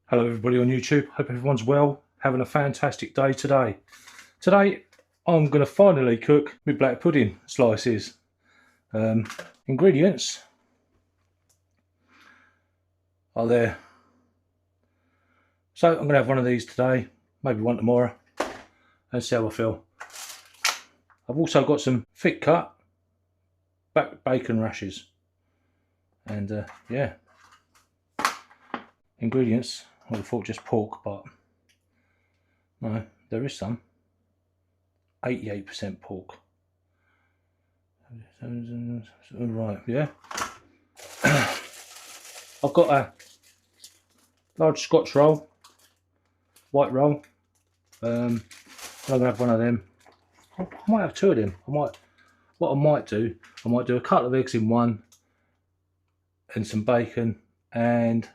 Hello everybody on YouTube, hope everyone's well, having a fantastic day today. Today I'm going to finally cook my black pudding slices. Ingredients are there. So I'm going to have one of these today, maybe one tomorrow, and see how I feel. I've also got some thick cut back bacon rashers. And yeah, ingredients. I would have thought just pork, but no, there is some. 88% pork. Right, yeah. I've got a large Scotch roll, white roll. I'm gonna have one of them. I might have two of them. What I might do a couple of eggs in one, and some bacon, and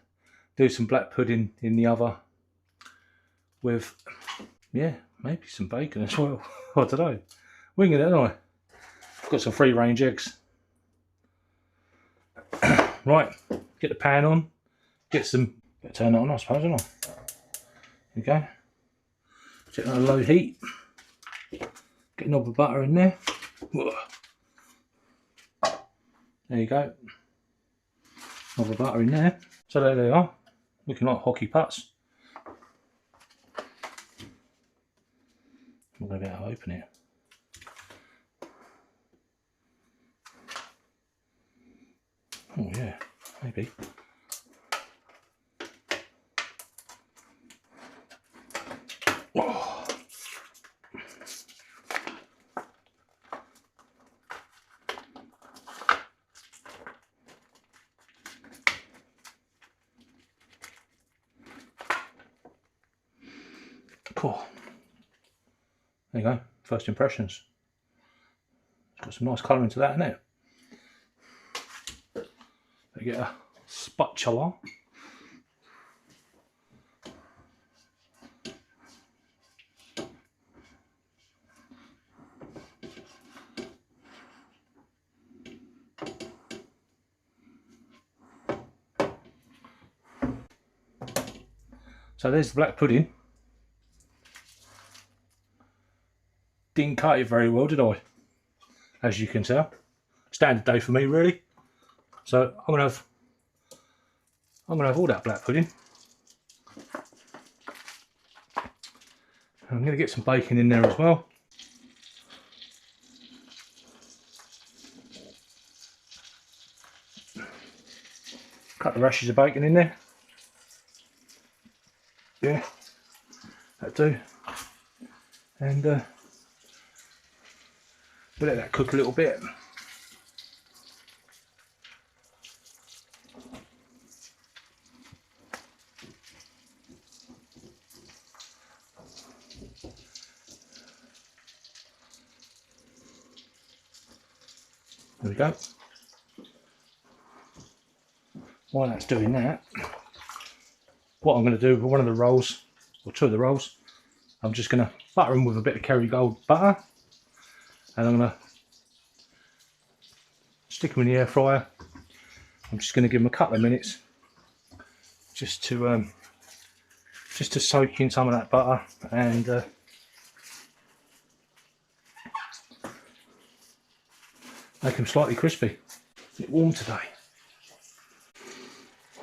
do some black pudding in the other with, yeah, maybe some bacon as well. I don't know. Winging it, haven't I? I've got some free range eggs. Right, get the pan on, get some, turn that on I suppose, don't I? There we go. Set it on a low heat. Get a knob of butter in there. There you go. Knob of butter in there. So there they are, looking like hockey putts. I'm going to be able to open it. Oh yeah, maybe. Oh. Cool. There you go, first impressions. It's got some nice colour into that, isn't it? You get a spatula. So there's the black pudding. Didn't cut it very well, did I? As you can tell. Standard day for me, really. So I'm gonna have all that black pudding. I'm gonna get some bacon in there as well. Cut the rashers of bacon in there. Yeah, that'll do. And we'll let that cook a little bit. There we go. While that's doing that, what I'm going to do with one of the rolls, or two of the rolls, I'm just going to butter them with a bit of Kerrygold butter, and I'm going to stick them in the air fryer. I'm just going to give them a couple of minutes just to soak in some of that butter and make them slightly crispy. A bit warm today.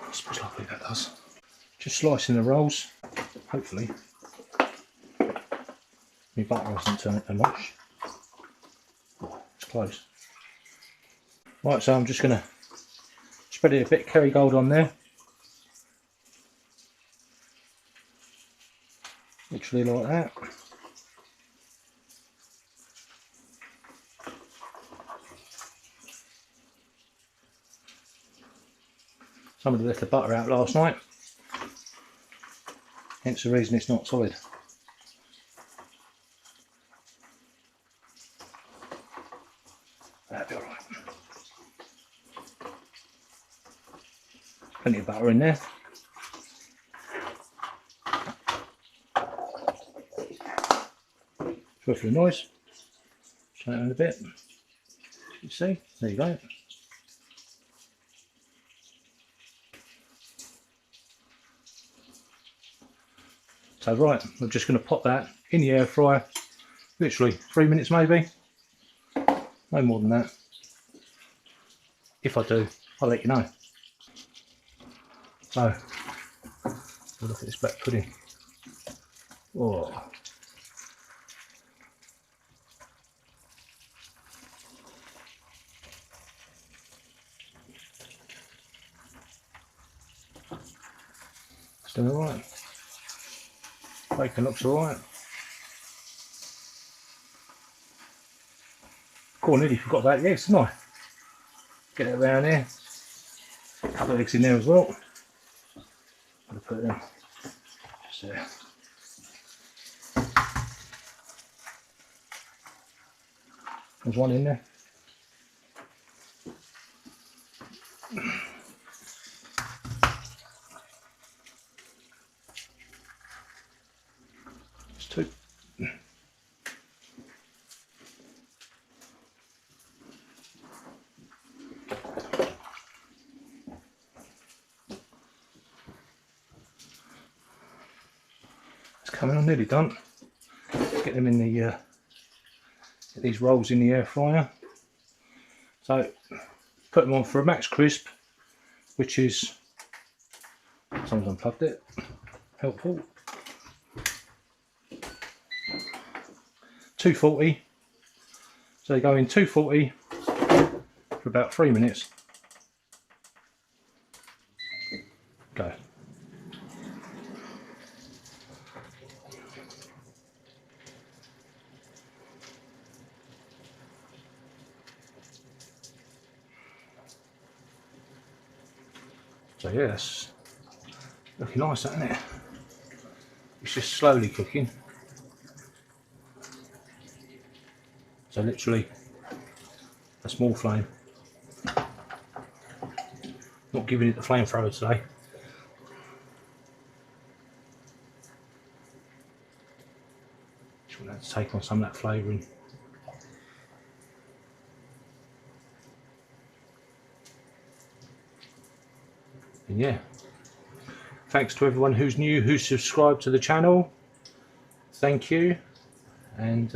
I suppose lovely that does. Just slicing the rolls, hopefully. My butter hasn't turned to much. It's close. Right, so I'm just going to spread a bit of Kerrygold on there. Literally like that. Somebody left the butter out last night, hence the reason it's not solid. That'll be alright. Plenty of butter in there. Sorry for the noise. Show it in a bit. You see? There you go. So right, I'm just going to pop that in the air fryer, literally 3 minutes maybe, no more than that. If I do, I'll let you know. So, look at this black pudding. Oh. It's doing alright. Bacon looks alright. Oh, nearly forgot about the eggs, didn't I? Get it around there. A couple of eggs in there as well. I'm going to put them just there. There's one in there. There's two. It's coming on, nearly done. Get them in the get these rolls in the air fryer. So put them on for a max crisp, which is, someone's unplugged it, helpful. 240. So they go in 240 for about 3 minutes. Go. So yeah, that's looking nice, isn't it? It's just slowly cooking. So literally a small flame. Not giving it the flamethrower today. Just want that to take on some of that flavouring. And yeah, thanks to everyone who's new, who's subscribed to the channel. Thank you, and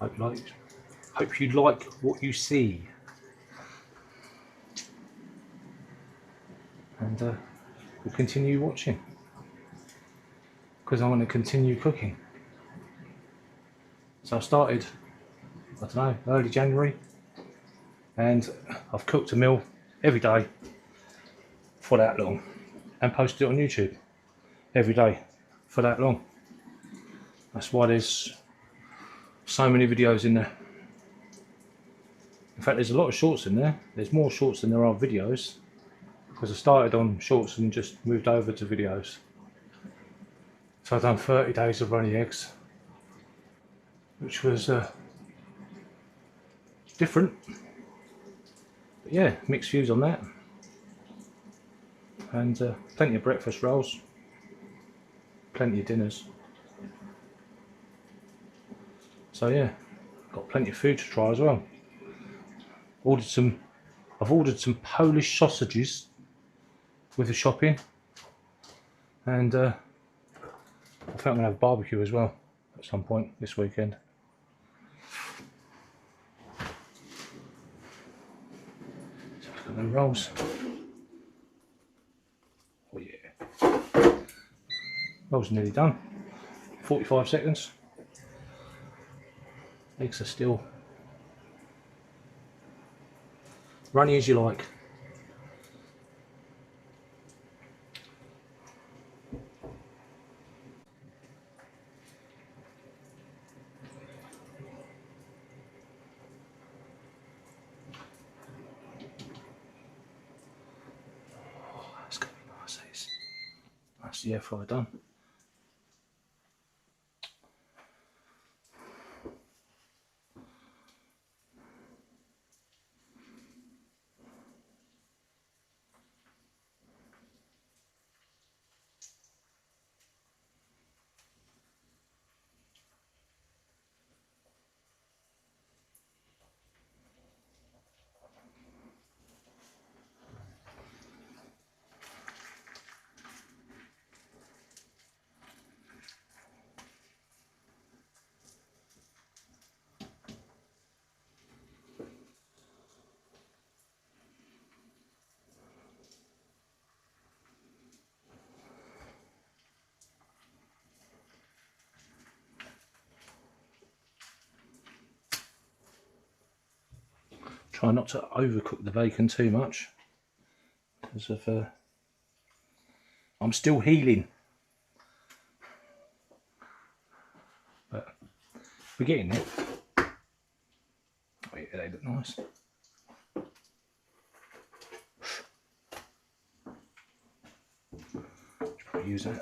hope you like what you see. And we'll continue watching, because I want to continue cooking. So I started, I don't know, early January, and I've cooked a meal every day for that long, and posted it on YouTube every day for that long. That's why there's so many videos in there. In fact, there's a lot of shorts in there. There's more shorts than there are videos, because I started on shorts and just moved over to videos. So I've done 30 days of runny eggs, which was different. But yeah, mixed views on that. And plenty of breakfast rolls, plenty of dinners. So yeah, got plenty of food to try as well. I've ordered some Polish sausages with the shopping, and I think I'm going to have a barbecue as well at some point this weekend. So look at them rolls. Oh yeah. Rolls are nearly done. 45 seconds. Eggs are still runny as you like. Oh, that's going to be nice. That's the air fryer done. Try not to overcook the bacon too much because of I'm still healing, but we're getting there. Oh yeah, they look nice. Should probably use that.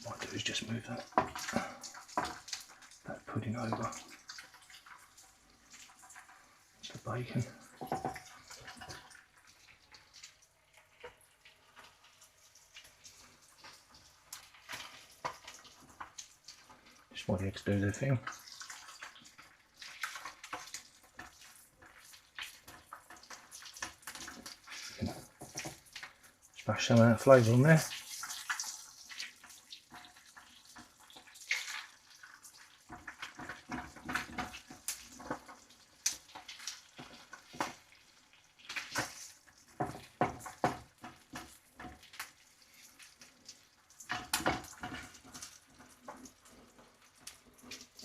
What I do is just move that pudding over to the bacon. Just while the eggs do their thing. Splash some of that flavour on there.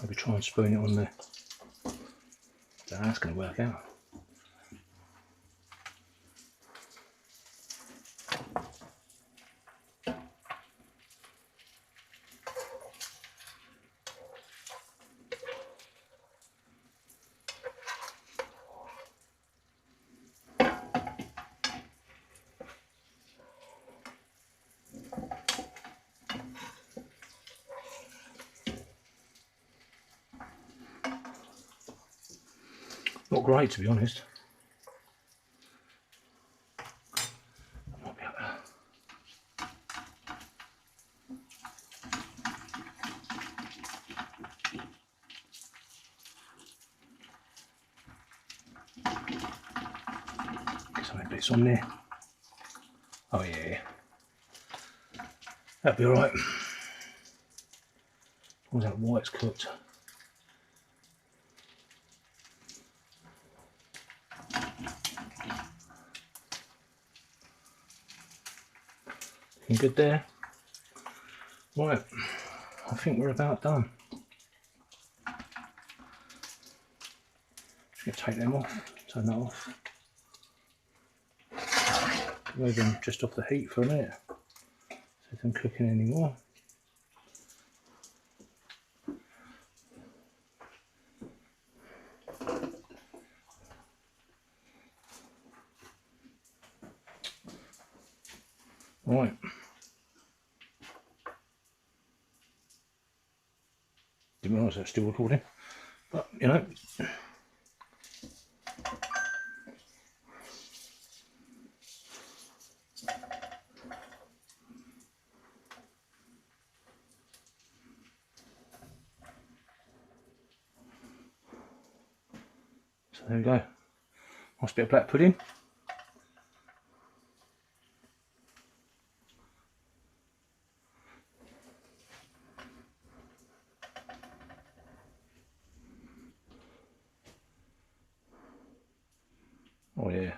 Maybe try and spoon it on there. That's going to work out. Not great, to be honest. Might be up there. Get some bits on there. Oh yeah, that'd be alright. As long as that white's cooked. Looking good there. Right, I think we're about done. Just going to take them off, turn that off. Move them just off the heat for a minute, so them cooking anymore. Right. Didn't realise I was still recording, but you know. So there we go. Nice bit of black pudding. Oh yeah.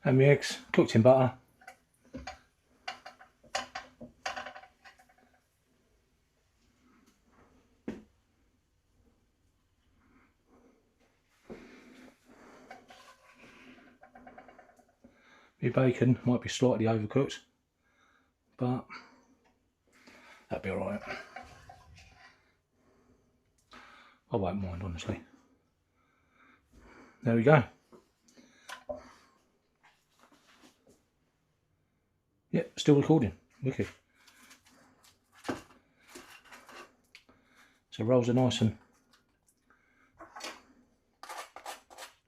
And my eggs cooked in butter. My bacon might be slightly overcooked, but that'd be alright. I won't mind, honestly. There we go. Yep, still recording. Wicked. So rolls are nice and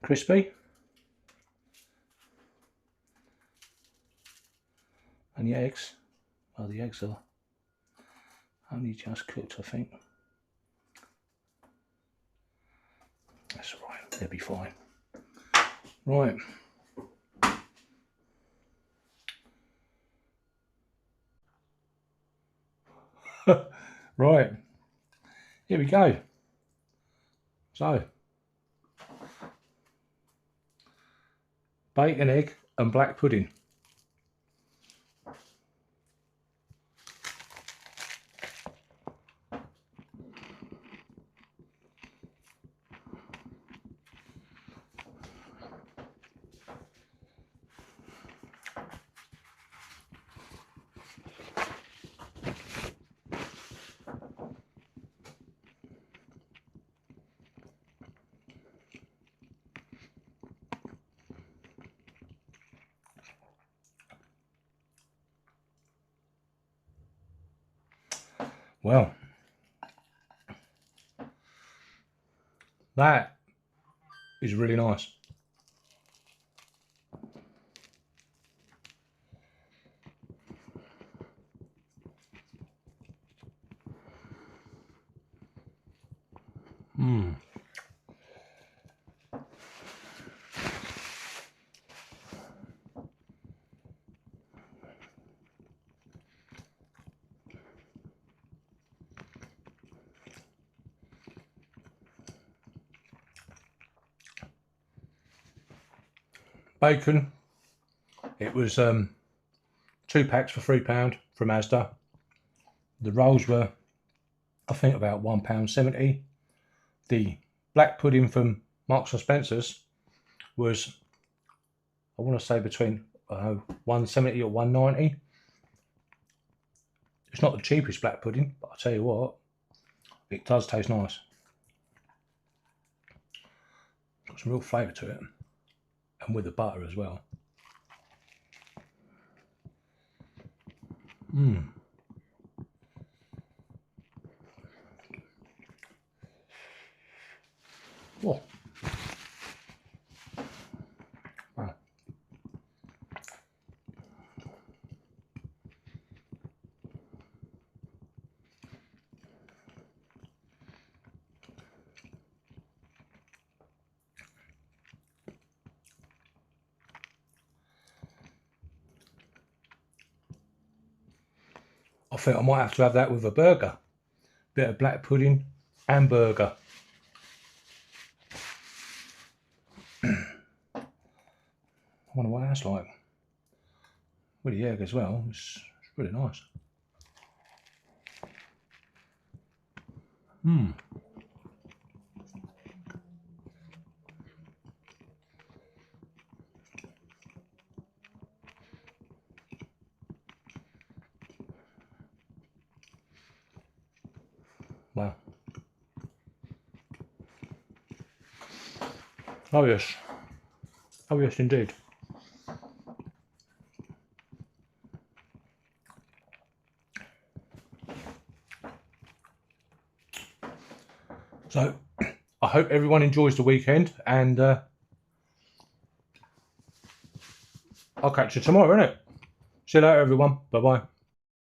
crispy. And the eggs, well, the eggs are only just cooked, I think. That's all right, they'll be fine. Right. Right. Here we go. So, bacon, egg and black pudding. Well, that is really nice. Mmm. Bacon, it was 2 packs for £3 from Asda. The rolls were, I think, about £1.70. The black pudding from Marks and Spencer's was, I want to say, between £1.70 or £1.90. It's not the cheapest black pudding, but I'll tell you what, it does taste nice. Got some real flavour to it. And with the butter as well. Mmm. Oh. Wow. I think I might have to have that with a burger. Bit of black pudding and burger. I wonder what that's like. With the egg as well, it's really nice. Mmm. Wow. Oh yes. Oh yes indeed. So, I hope everyone enjoys the weekend, and I'll catch you tomorrow, innit? See you later, everyone. Bye-bye.